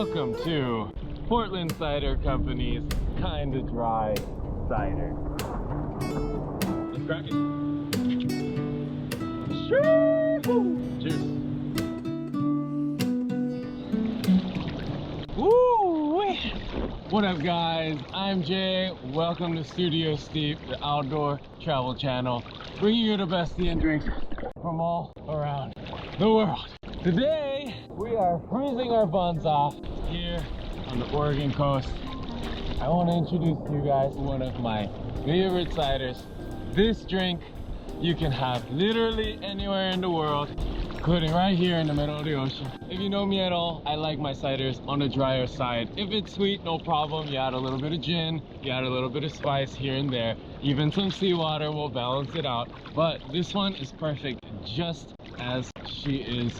Welcome to Portland Cider Company's Kinda Dry Cider. Let's crack it. Cheers. Woo! What up, guys? I'm Jay. Welcome to Studio Steep, the outdoor travel channel, bringing you the best tea and drinks from all around the world. Today, we are freezing our buns off here on the Oregon coast. I want to introduce to you guys one of my favorite ciders. This drink you can have literally anywhere in the world, including right here in the middle of the ocean. If you know me at all, I like my ciders on the drier side. If it's sweet, no problem. You add a little bit of gin, you add a little bit of spice here and there. Even some seawater will balance it out. But this one is perfect just as she is.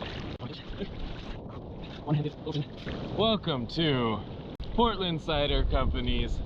Welcome to Portland Cider Company's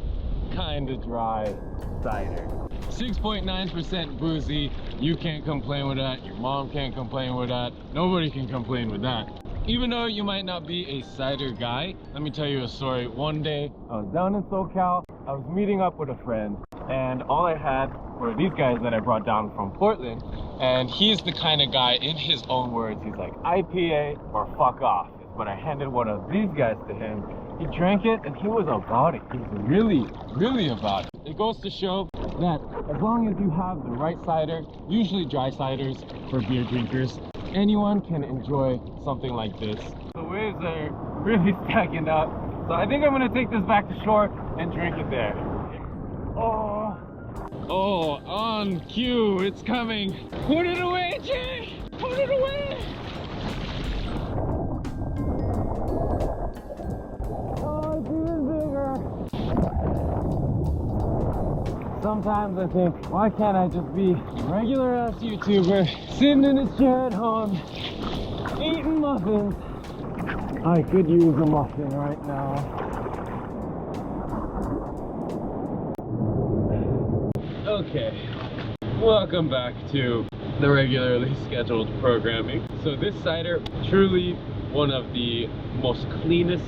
Kinda Dry Cider. 6.9% boozy. You can't complain with that. Your mom can't complain with that. Nobody can complain with that. Even though you might not be a cider guy, let me tell you a story. One day I was down in SoCal. I was meeting up with a friend, and all I had were these guys that I brought down from Portland. And he's the kind of guy, in his own words, he's like, IPA or fuck off. But I handed one of these guys to him. He drank it and he was about it. He was really about it. It goes to show that as long as you have the right cider, usually dry ciders for beer drinkers, anyone can enjoy something like this. The waves are really stacking up, so I think I'm gonna take this back to shore and drink it there. Oh, on cue, it's coming. Put it away, Jay! Put it away! Oh, it's even bigger. Sometimes I think, why can't I just be a regular ass YouTuber sitting in his chair at home eating muffins? I could use a muffin right now. Okay, welcome back to the regularly scheduled programming. So this cider, truly one of the most cleanest,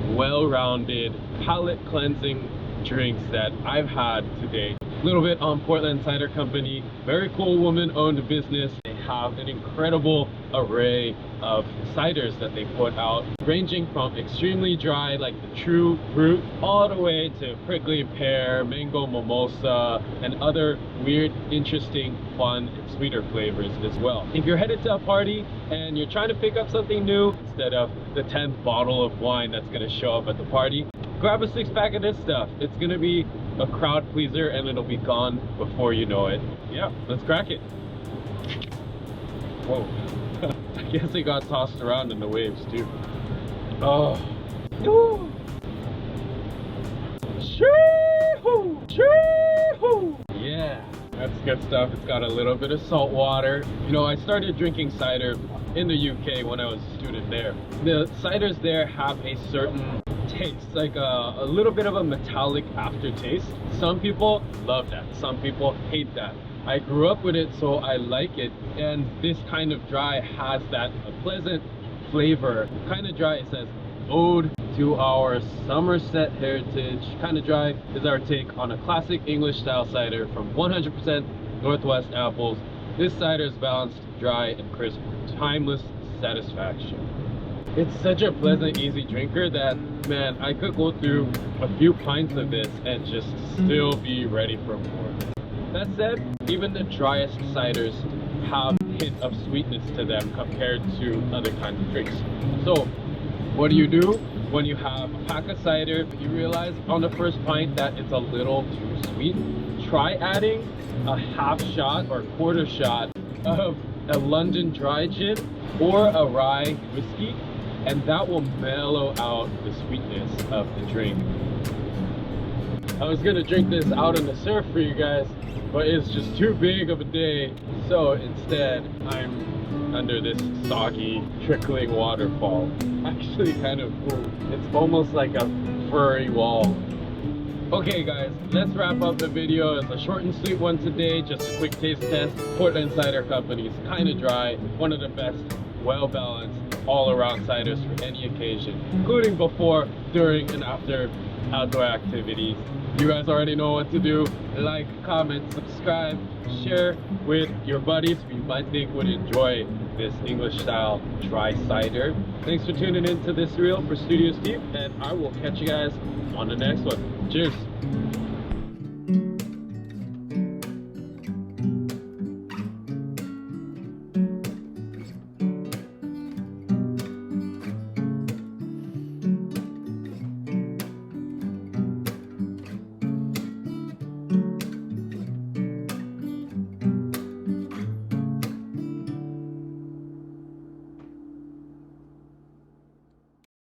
well-rounded, palate cleansing drinks that I've had today. A little bit on Portland Cider Company, very cool woman-owned business. They have an incredible array of ciders that they put out, ranging from extremely dry, like the true fruit, all the way to prickly pear, mango mimosa, and other weird, interesting, fun, and sweeter flavors as well. If you're headed to a party and you're trying to pick up something new instead of the 10th bottle of wine that's gonna show up at the party, grab a 6-pack of this stuff. It's gonna be a crowd pleaser and it'll be gone before you know it. Yeah, let's crack it. Whoa. I guess it got tossed around in the waves too. Oh. Woo. Yeah, that's good stuff. It's got a little bit of salt water. You know, I started drinking cider in the UK when I was a student there. The ciders there have a certain taste, like a little bit of a metallic aftertaste. Some people love that, some people hate that. I grew up with it, so I like it, and this kind of dry has that pleasant flavor. Kind of dry, it says, ode to our Somerset heritage. Kind of dry is our take on a classic English style cider from 100% Northwest apples. This cider is balanced, dry, and crisp, timeless satisfaction. It's such a pleasant, easy drinker that, man, I could go through a few pints of this and just still be ready for more. That said, even the driest ciders have a hint of sweetness to them compared to other kinds of drinks. So, what do you do when you have a pack of cider, but you realize on the first pint that it's a little too sweet? Try adding a half shot or quarter shot of a London dry gin or a rye whiskey, and that will mellow out the sweetness of the drink. I was gonna drink this out in the surf for you guys, but it's just too big of a day. So instead, I'm under this soggy, trickling waterfall. Actually kind of cool. It's almost like a furry wall. Okay guys, let's wrap up the video. It's a short and sweet one today, just a quick taste test. Portland Cider Company's Kinda Dry, one of the best well balanced, all around ciders for any occasion, including before, during, and after outdoor activities. You guys already know what to do. Like, comment, subscribe, share with your buddies who you might think would enjoy this English style dry cider. Thanks for tuning in to this reel for Studio Steve, and I will catch you guys on the next one. Cheers!